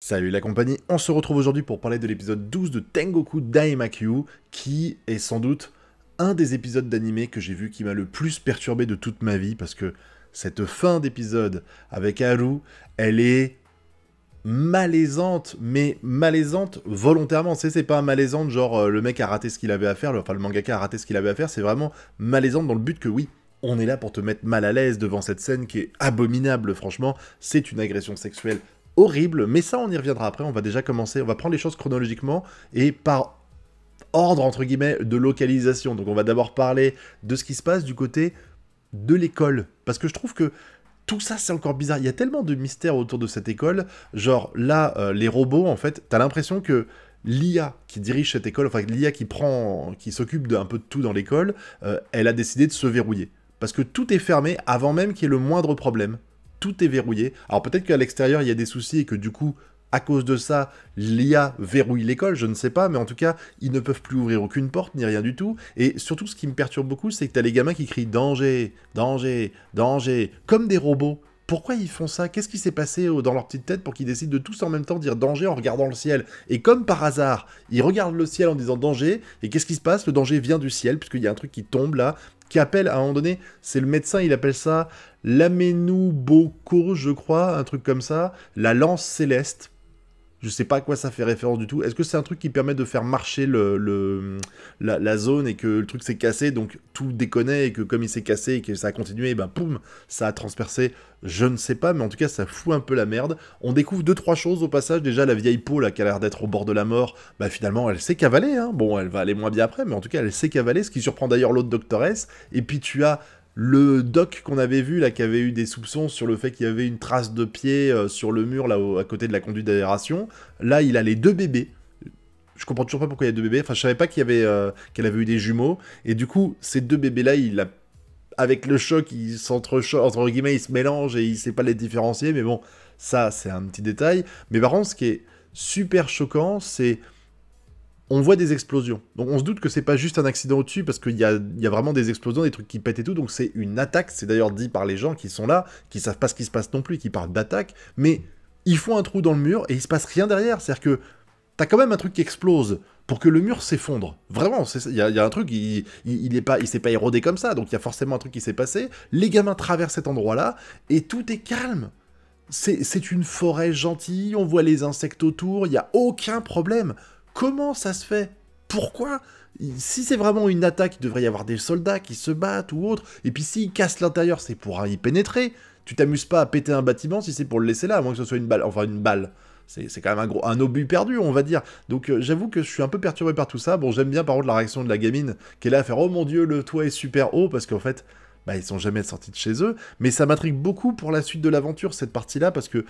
Salut la compagnie, on se retrouve aujourd'hui pour parler de l'épisode 12 de Tengoku Daimakyu, qui est sans doute un des épisodes d'anime que j'ai vu qui m'a le plus perturbé de toute ma vie, parce que cette fin d'épisode avec Haru, elle est malaisante, mais malaisante volontairement. C'est pas malaisante genre le mec a raté ce qu'il avait à faire, enfin le mangaka a raté ce qu'il avait à faire, c'est vraiment malaisante dans le but que oui, on est là pour te mettre mal à l'aise devant cette scène qui est abominable, franchement, c'est une agression sexuelle horrible, mais ça on y reviendra après, on va déjà commencer, on va prendre les choses chronologiquement, et par ordre entre guillemets de localisation, donc on va d'abord parler de ce qui se passe du côté de l'école, parce que je trouve que tout ça c'est encore bizarre, il y a tellement de mystères autour de cette école, genre là, les robots en fait, t'as l'impression que l'IA qui dirige cette école, enfin l'IA qui s'occupe d'un peu de tout dans l'école, elle a décidé de se verrouiller. Parce que tout est fermé avant même qu'il y ait le moindre problème. Tout est verrouillé. Alors peut-être qu'à l'extérieur il y a des soucis et que du coup, à cause de ça, l'IA verrouille l'école, je ne sais pas, mais en tout cas, ils ne peuvent plus ouvrir aucune porte, ni rien du tout. Et surtout, ce qui me perturbe beaucoup, c'est que t'as les gamins qui crient « Danger, danger, danger », comme des robots. Pourquoi ils font ça? Qu'est-ce qui s'est passé dans leur petite tête pour qu'ils décident de tous en même temps dire danger en regardant le ciel? Et comme par hasard, ils regardent le ciel en disant danger, et qu'est-ce qui se passe? Le danger vient du ciel, puisqu'il y a un truc qui tombe là, qui appelle à un moment donné, c'est le médecin, il appelle ça l'Amenuboko, je crois, un truc comme ça, la lance céleste. Je sais pas à quoi ça fait référence du tout. Est-ce que c'est un truc qui permet de faire marcher la zone et que le truc s'est cassé, donc tout déconnait et que comme il s'est cassé et que ça a continué, et ben poum, ça a transpercé. Je ne sais pas, mais en tout cas ça fout un peu la merde. On découvre deux trois choses au passage. Déjà la vieille peau là qui a l'air d'être au bord de la mort, bah finalement elle sait cavaler. Hein. Bon, elle va aller moins bien après, mais en tout cas elle sait cavaler, ce qui surprend d'ailleurs l'autre doctoresse. Et puis tu as le doc qu'on avait vu, là, qui avait eu des soupçons sur le fait qu'il y avait une trace de pied sur le mur, là, à côté de la conduite d'aération. Là, il a les deux bébés. Je comprends toujours pas pourquoi il y a deux bébés. Enfin, je savais pas qu'elle avait eu des jumeaux. Et du coup, ces deux bébés-là, avec le choc, entre guillemets, ils se mélangent et il sait pas les différencier. Mais bon, ça, c'est un petit détail. Mais par contre, ce qui est super choquant, c'est on voit des explosions. Donc on se doute que c'est pas juste un accident au-dessus, parce qu'il y a vraiment des explosions, des trucs qui pètent et tout, donc c'est une attaque, c'est d'ailleurs dit par les gens qui sont là, qui savent pas ce qui se passe non plus, qui parlent d'attaque, mais ils font un trou dans le mur et il se passe rien derrière, c'est-à-dire que t'as quand même un truc qui explose pour que le mur s'effondre. Vraiment, il y a un truc, il s'est pas érodé comme ça, donc il y a forcément un truc qui s'est passé, les gamins traversent cet endroit-là, et tout est calme. C'est une forêt gentille, on voit les insectes autour, il y a aucun problème. Comment ça se fait? Pourquoi? Si c'est vraiment une attaque, il devrait y avoir des soldats qui se battent ou autre. Et puis s'ils cassent l'intérieur, c'est pour y pénétrer. Tu t'amuses pas à péter un bâtiment si c'est pour le laisser là, à moins que ce soit une balle. Enfin, une balle. C'est quand même un obus perdu, on va dire. Donc j'avoue que je suis un peu perturbé par tout ça. Bon, j'aime bien par contre la réaction de la gamine, qui est là à faire « Oh mon dieu, le toit est super haut », parce qu'en fait, bah, ils sont jamais sortis de chez eux. Mais ça m'intrigue beaucoup pour la suite de l'aventure, cette partie-là, parce que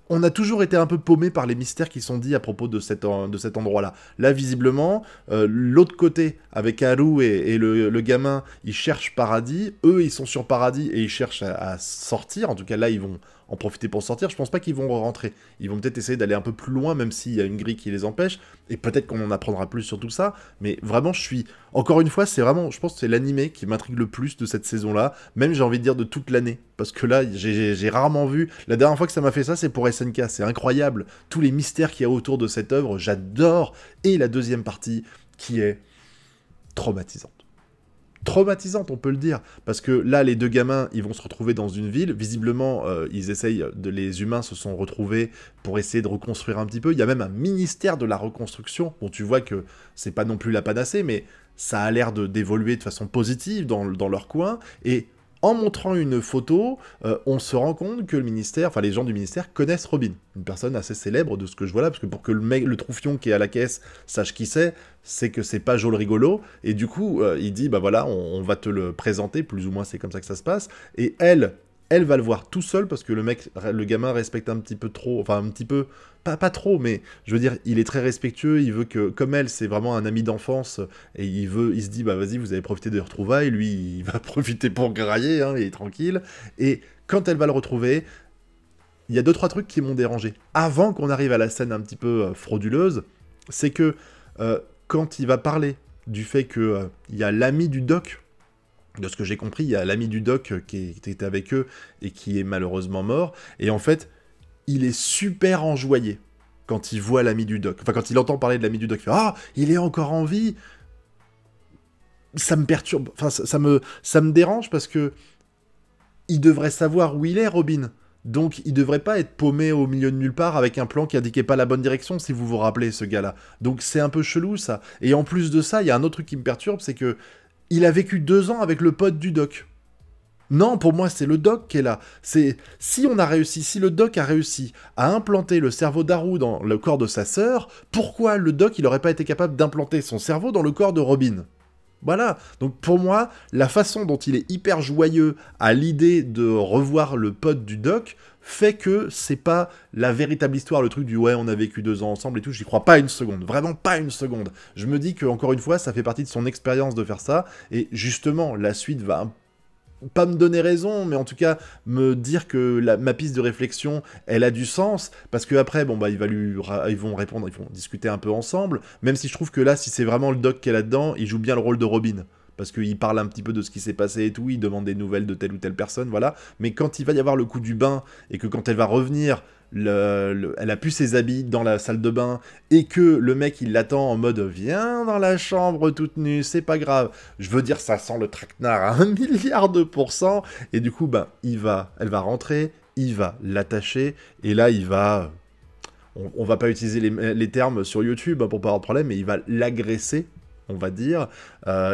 on a toujours été un peu paumé par les mystères qui sont dits à propos de cet endroit-là. Là, visiblement, l'autre côté, avec Haru et le gamin, ils cherchent paradis. Eux, ils sont sur paradis et ils cherchent à sortir. En tout cas, là, ils vont en profiter pour sortir. Je pense pas qu'ils vont rentrer. Ils vont peut-être essayer d'aller un peu plus loin, même s'il y a une grille qui les empêche. Et peut-être qu'on en apprendra plus sur tout ça. Mais vraiment, encore une fois, je pense que c'est l'animé qui m'intrigue le plus de cette saison-là. Même, j'ai envie de dire, de toute l'année. Parce que là, j'ai rarement vu... La dernière fois que ça m'a fait ça, c'est pour SNK. C'est incroyable. Tous les mystères qu'il y a autour de cette œuvre, j'adore. Et la deuxième partie, qui est traumatisante. Traumatisante, on peut le dire, parce que là, les deux gamins, ils vont se retrouver dans une ville, visiblement, les humains se sont retrouvés pour essayer de reconstruire un petit peu, il y a même un ministère de la reconstruction, bon, tu vois que c'est pas non plus la panacée, mais ça a l'air d'évoluer de façon positive dans leur coin, et en montrant une photo, on se rend compte que les gens du ministère connaissent Robin, une personne assez célèbre de ce que je vois là, parce que pour que le troufion qui est à la caisse sache qui c'est que c'est pas Joe le rigolo, et du coup, il dit, bah voilà, on va te le présenter, plus ou moins c'est comme ça que ça se passe, et elle va le voir tout seul, parce que le gamin respecte un petit peu trop, enfin un petit peu, pas trop, mais je veux dire, il est très respectueux, il veut que, comme elle, c'est vraiment un ami d'enfance, et il se dit, bah vas-y, vous avez profité des retrouvailles, lui, il va profiter pour grailler, hein, il est tranquille, et quand elle va le retrouver, il y a deux, trois trucs qui m'ont dérangé. Avant qu'on arrive à la scène un petit peu frauduleuse, c'est que, quand il va parler du fait que il y a l'ami du doc, de ce que j'ai compris, il y a l'ami du doc qui était avec eux et qui est malheureusement mort, et en fait, il est super enjoyé quand il voit l'ami du doc. Enfin, quand il entend parler de l'ami du doc, il fait « Ah, il est encore en vie !» Ça me perturbe, enfin, ça me dérange parce que il devrait savoir où il est, Robin. Donc, il devrait pas être paumé au milieu de nulle part avec un plan qui indiquait pas la bonne direction, si vous vous rappelez, ce gars-là. Donc, c'est un peu chelou, ça. Et en plus de ça, il y a un autre truc qui me perturbe, c'est que il a vécu 2 ans avec le pote du doc. Non, pour moi, c'est le doc qui est là. C'est si on a réussi, si le doc a réussi à implanter le cerveau d'Haru dans le corps de sa sœur, pourquoi le doc, il aurait pas été capable d'implanter son cerveau dans le corps de Robin? Voilà, donc pour moi, la façon dont il est hyper joyeux à l'idée de revoir le pote du doc fait que c'est pas la véritable histoire, le truc du ouais, on a vécu 2 ans ensemble et tout, j'y crois pas une seconde, vraiment pas une seconde. Je me dis que encore une fois, ça fait partie de son expérience de faire ça, et justement, la suite va pas me donner raison, mais en tout cas me dire que ma piste de réflexion, elle a du sens, parce que après, bon bah ils vont répondre, ils vont discuter un peu ensemble, même si je trouve que là, si c'est vraiment le doc qui est là-dedans, il joue bien le rôle de Robin, parce qu'il parle un petit peu de ce qui s'est passé et tout, il demande des nouvelles de telle ou telle personne, voilà, mais quand il va y avoir le coup du bain, et que quand elle va revenir, elle a pu ses habits dans la salle de bain, et que le mec il l'attend en mode viens dans la chambre toute nue, c'est pas grave. Je veux dire, ça sent le traquenard à 1 milliard de pourcents, et du coup, ben, elle va rentrer, il va l'attacher, et là il va. On va pas utiliser les termes sur YouTube hein, pour pas avoir de problème, mais il va l'agresser, on va dire,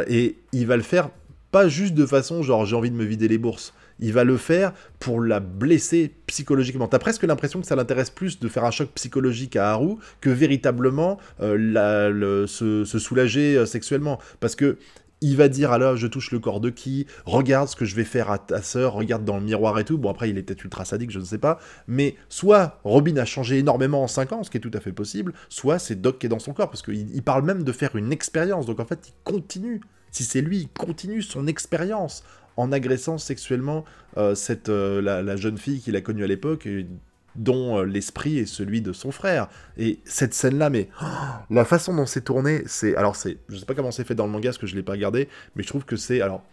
et il va le faire pas juste de façon genre j'ai envie de me vider les bourses. Il va le faire pour la blesser psychologiquement. T'as presque l'impression que ça l'intéresse plus de faire un choc psychologique à Haru que véritablement se soulager sexuellement. Parce que il va dire alors je touche le corps de qui, regarde ce que je vais faire à ta sœur, regarde dans le miroir et tout. Bon après il est peut-être ultra sadique, je ne sais pas. Mais soit Robin a changé énormément en 5 ans, ce qui est tout à fait possible, soit c'est Doc qui est dans son corps. Parce qu'il parle même de faire une expérience. Donc en fait il continue. Si c'est lui, il continue son expérience en agressant sexuellement la jeune fille qu'il a connue à l'époque, dont l'esprit est celui de son frère. Et cette scène-là, mais la façon dont c'est tourné, je sais pas comment c'est fait dans le manga, parce que je l'ai pas regardé, mais je trouve que c'est... Alors,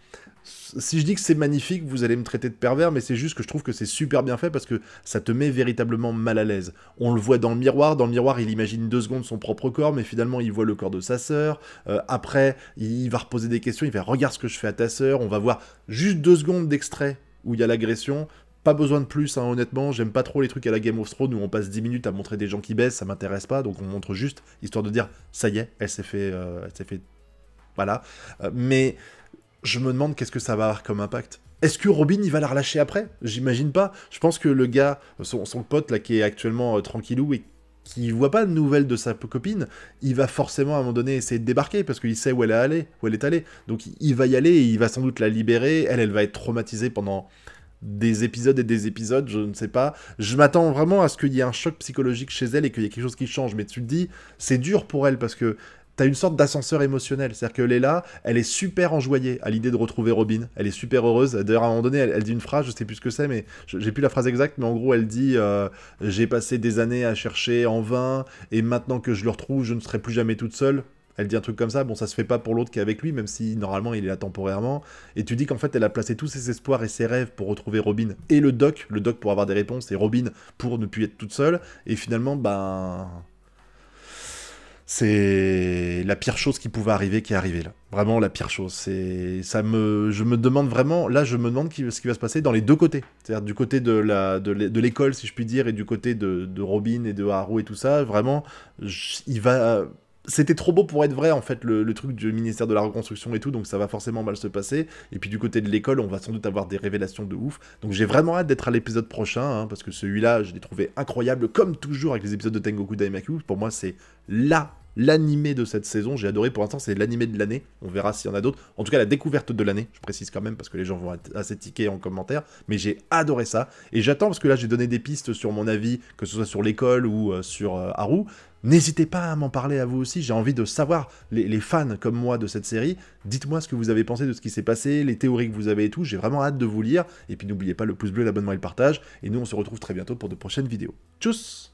si je dis que c'est magnifique, vous allez me traiter de pervers, mais c'est juste que je trouve que c'est super bien fait, parce que ça te met véritablement mal à l'aise. On le voit dans le miroir, il imagine 2 secondes son propre corps, mais finalement il voit le corps de sa sœur, après il va reposer des questions, il va regarde ce que je fais à ta sœur, on va voir juste 2 secondes d'extrait où il y a l'agression. Pas besoin de plus, hein, honnêtement, j'aime pas trop les trucs à la Game of Thrones où on passe 10 minutes à montrer des gens qui baissent, ça m'intéresse pas, donc on montre juste, histoire de dire, ça y est, elle s'est fait, voilà. Mais je me demande qu'est-ce que ça va avoir comme impact. Est-ce que Robin, il va la relâcher après? J'imagine pas. Je pense que le gars, son pote, là, qui est actuellement tranquillou et qui voit pas de nouvelles de sa copine, il va forcément à un moment donné essayer de débarquer, parce qu'il sait où elle est allée. Donc il va y aller, et il va sans doute la libérer, elle va être traumatisée pendant des épisodes et des épisodes, je ne sais pas. Je m'attends vraiment à ce qu'il y ait un choc psychologique chez elle et qu'il y ait quelque chose qui change. Mais tu te dis, c'est dur pour elle parce que t'as une sorte d'ascenseur émotionnel. C'est-à-dire qu'elle est là, elle est super enjoyée à l'idée de retrouver Robin. Elle est super heureuse. D'ailleurs, à un moment donné, elle dit une phrase, je sais plus ce que c'est, mais j'ai plus la phrase exacte, mais en gros, elle dit j'ai passé des années à chercher en vain, et maintenant que je le retrouve, je ne serai plus jamais toute seule. Elle dit un truc comme ça, bon ça se fait pas pour l'autre qui est avec lui, même si normalement il est là temporairement, et tu dis qu'en fait elle a placé tous ses espoirs et ses rêves pour retrouver Robin, et le doc pour avoir des réponses, et Robin pour ne plus être toute seule, et finalement, ben... c'est la pire chose qui pouvait arriver qui est arrivée là. Vraiment la pire chose. Je me demande vraiment, là je me demande ce qui va se passer dans les deux côtés. C'est-à-dire du côté de l'école, si je puis dire, et du côté de Robin et de Haru et tout ça, vraiment, il va... C'était trop beau pour être vrai, en fait, le truc du ministère de la Reconstruction et tout, donc ça va forcément mal se passer. Et puis du côté de l'école, on va sans doute avoir des révélations de ouf. Donc j'ai vraiment hâte d'être à l'épisode prochain, hein, parce que celui-là, je l'ai trouvé incroyable, comme toujours avec les épisodes de Tengoku Daimaku. Pour moi, c'est l'animé de cette saison. J'ai adoré, pour l'instant, c'est l'animé de l'année. On verra s'il y en a d'autres. En tout cas, la découverte de l'année, je précise quand même, parce que les gens vont être assez tiqués en commentaire. Mais j'ai adoré ça. Et j'attends, parce que là, j'ai donné des pistes sur mon avis, que ce soit sur l'école ou sur Haru. N'hésitez pas à m'en parler à vous aussi, j'ai envie de savoir, les fans comme moi de cette série, dites-moi ce que vous avez pensé de ce qui s'est passé, les théories que vous avez et tout, j'ai vraiment hâte de vous lire, et puis n'oubliez pas le pouce bleu, l'abonnement et le partage, et nous on se retrouve très bientôt pour de prochaines vidéos. Tchuss!